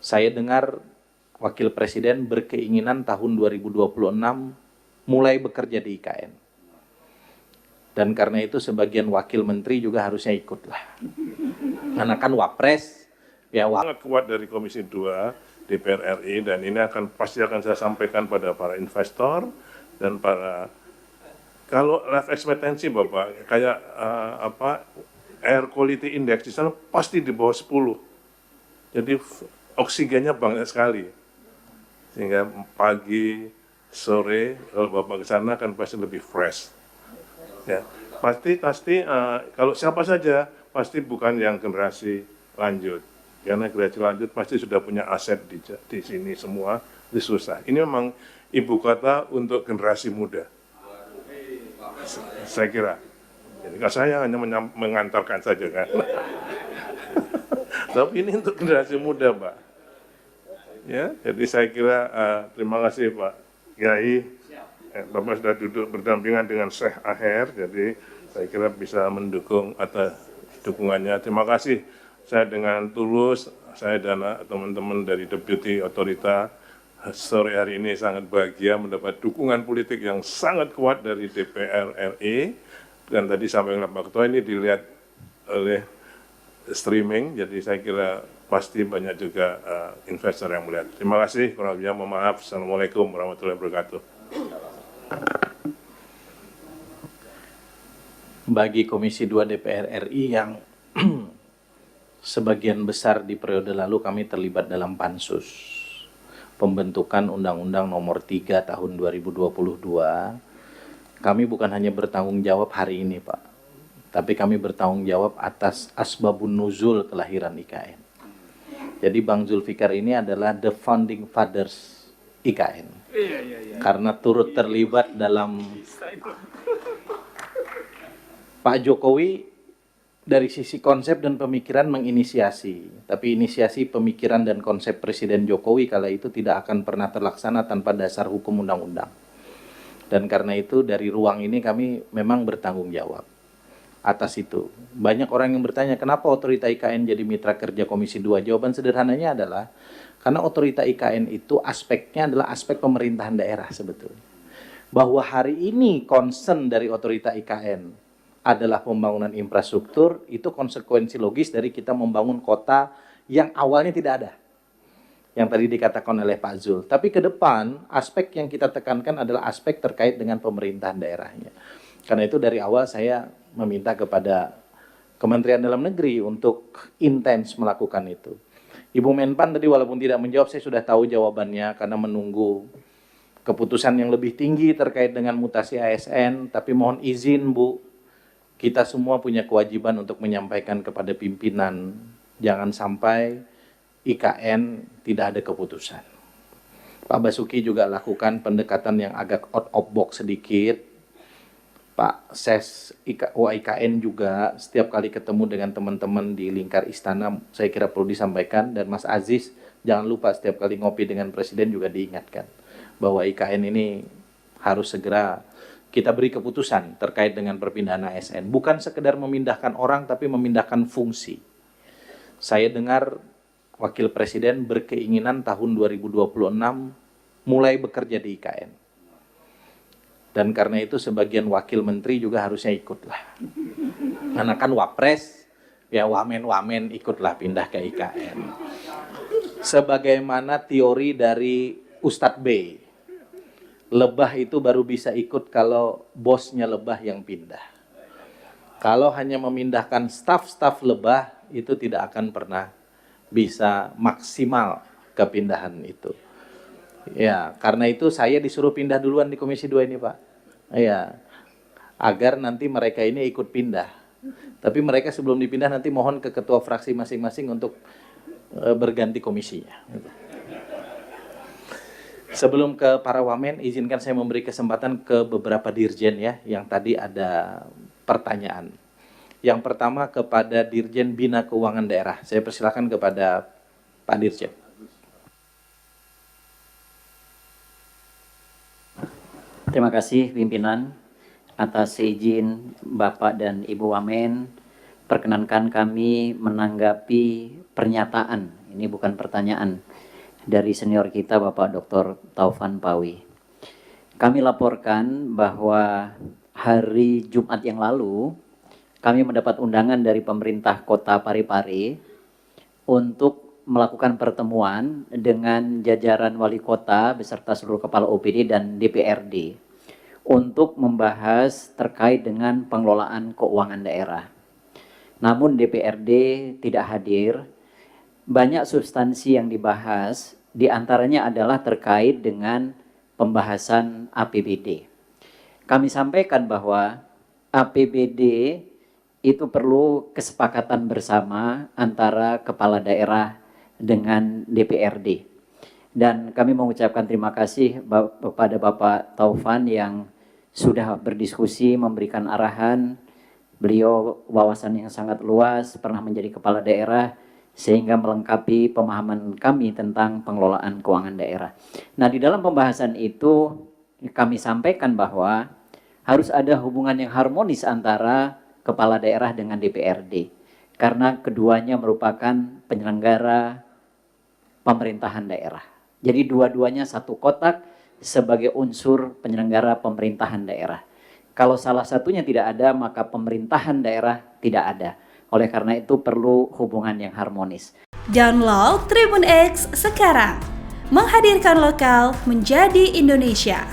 Saya dengar Wakil Presiden berkeinginan tahun 2026 mulai bekerja di IKN. Dan karena itu sebagian wakil menteri juga harusnya ikutlah. Karena kan wapres, ya sangat kuat dari Komisi 2 DPR RI, dan ini pasti akan saya sampaikan pada para investor dan para, kalau life expectancy Bapak kayak air quality index di sana pasti di bawah 10. Jadi oksigennya banyak sekali. Sehingga pagi, sore kalau Bapak ke sana kan pasti lebih fresh. Ya, pasti kalau siapa saja pasti bukan yang generasi lanjut, karena generasi lanjut pasti sudah punya aset di sini semua, itu susah. Ini memang ibu kota untuk generasi muda, saya kira. Jadi saya hanya mengantarkan saja kan. Tapi ini untuk generasi muda, Pak. Ya, jadi saya kira terima kasih Pak Kiai. Bapak sudah duduk berdampingan dengan Syekh Aher, jadi saya kira bisa mendukung atas dukungannya. Terima kasih. Saya dengan tulus, saya dan teman-teman dari Deputi Otorita sore hari ini sangat bahagia mendapat dukungan politik yang sangat kuat dari DPR RI. Dan tadi sampai Pak Ketua ini dilihat oleh streaming, jadi saya kira pasti banyak juga investor yang melihat. Terima kasih, kurang lebihnya mohon maaf. Assalamualaikum warahmatullahi wabarakatuh. bagi Komisi 2 DPR RI yang sebagian besar di periode lalu kami terlibat dalam pansus pembentukan Undang-Undang Nomor 3 Tahun 2022, kami bukan hanya bertanggung jawab hari ini, Pak, tapi kami bertanggung jawab atas asbabun nuzul kelahiran IKN. Jadi Bang Zulfikar ini adalah the founding fathers IKN. Karena turut terlibat dalam Pak Jokowi dari sisi konsep dan pemikiran menginisiasi, tapi inisiasi pemikiran dan konsep Presiden Jokowi kala itu tidak akan pernah terlaksana tanpa dasar hukum undang-undang. Dan karena itu dari ruang ini kami memang bertanggung jawab atas itu. Banyak orang yang bertanya, kenapa Otorita IKN jadi mitra kerja Komisi 2? Jawaban sederhananya adalah, karena Otorita IKN itu aspeknya adalah aspek pemerintahan daerah sebetulnya. Bahwa hari ini concern dari Otorita IKN adalah pembangunan infrastruktur, itu konsekuensi logis dari kita membangun kota yang awalnya tidak ada. Yang tadi dikatakan oleh Pak Zul. Tapi ke depan, aspek yang kita tekankan adalah aspek terkait dengan pemerintahan daerahnya. Karena itu dari awal saya meminta kepada Kementerian Dalam Negeri untuk intens melakukan itu. Ibu Menpan tadi walaupun tidak menjawab, saya sudah tahu jawabannya karena menunggu keputusan yang lebih tinggi terkait dengan mutasi ASN. Tapi mohon izin Bu, kita semua punya kewajiban untuk menyampaikan kepada pimpinan, jangan sampai IKN tidak ada keputusan. Pak Basuki juga lakukan pendekatan yang agak out of box sedikit. Pak Ses IKN juga setiap kali ketemu dengan teman-teman di lingkar istana, saya kira perlu disampaikan. Dan Mas Aziz, jangan lupa setiap kali ngopi dengan Presiden juga diingatkan bahwa IKN ini harus segera kita beri keputusan terkait dengan perpindahan ASN. Bukan sekedar memindahkan orang, tapi memindahkan fungsi. Saya dengar Wakil Presiden berkeinginan tahun 2026 mulai bekerja di IKN. Dan karena itu sebagian wakil menteri juga harusnya ikutlah. Karena kan wapres, ya wamen-wamen ikutlah pindah ke IKN. Sebagaimana teori dari Ustadz B, lebah itu baru bisa ikut kalau bosnya lebah yang pindah. Kalau hanya memindahkan staf-staf lebah, itu tidak akan pernah bisa maksimal kepindahan itu. Ya, karena itu saya disuruh pindah duluan di Komisi 2 ini, Pak. Ya, agar nanti mereka ini ikut pindah. Tapi mereka sebelum dipindah nanti mohon ke ketua fraksi masing-masing untuk berganti komisinya. Sebelum ke para wamen, izinkan saya memberi kesempatan ke beberapa dirjen ya, yang tadi ada pertanyaan. Yang pertama kepada Dirjen Bina Keuangan Daerah. Saya persilakan kepada Pak Dirjen. Terima kasih pimpinan atas izin Bapak dan Ibu Wamen. perkenankan kami menanggapi pernyataan, ini bukan pertanyaan, dari senior kita Bapak Dr. Taufan Pawi. Kami laporkan bahwa hari Jumat yang lalu kami mendapat undangan dari pemerintah Kota Parepare untuk melakukan pertemuan dengan jajaran wali kota beserta seluruh kepala OPD dan DPRD untuk membahas terkait dengan pengelolaan keuangan daerah. Namun DPRD tidak hadir. Banyak substansi yang dibahas, diantaranya adalah terkait dengan pembahasan APBD. Kami sampaikan bahwa APBD itu perlu kesepakatan bersama antara kepala daerah dengan DPRD. Dan kami mengucapkan terima kasih kepada Bapak Taufan yang sudah berdiskusi, memberikan arahan. Beliau wawasan yang sangat luas, pernah menjadi kepala daerah, sehingga melengkapi pemahaman kami tentang pengelolaan keuangan daerah. Nah, di dalam pembahasan itu kami sampaikan bahwa harus ada hubungan yang harmonis antara kepala daerah dengan DPRD, karena keduanya merupakan penyelenggara pemerintahan daerah. Jadi dua-duanya satu kotak sebagai unsur penyelenggara pemerintahan daerah. Kalau salah satunya tidak ada, maka pemerintahan daerah tidak ada. Oleh karena itu perlu hubungan yang harmonis. Download Tribun X sekarang, menghadirkan lokal menjadi Indonesia.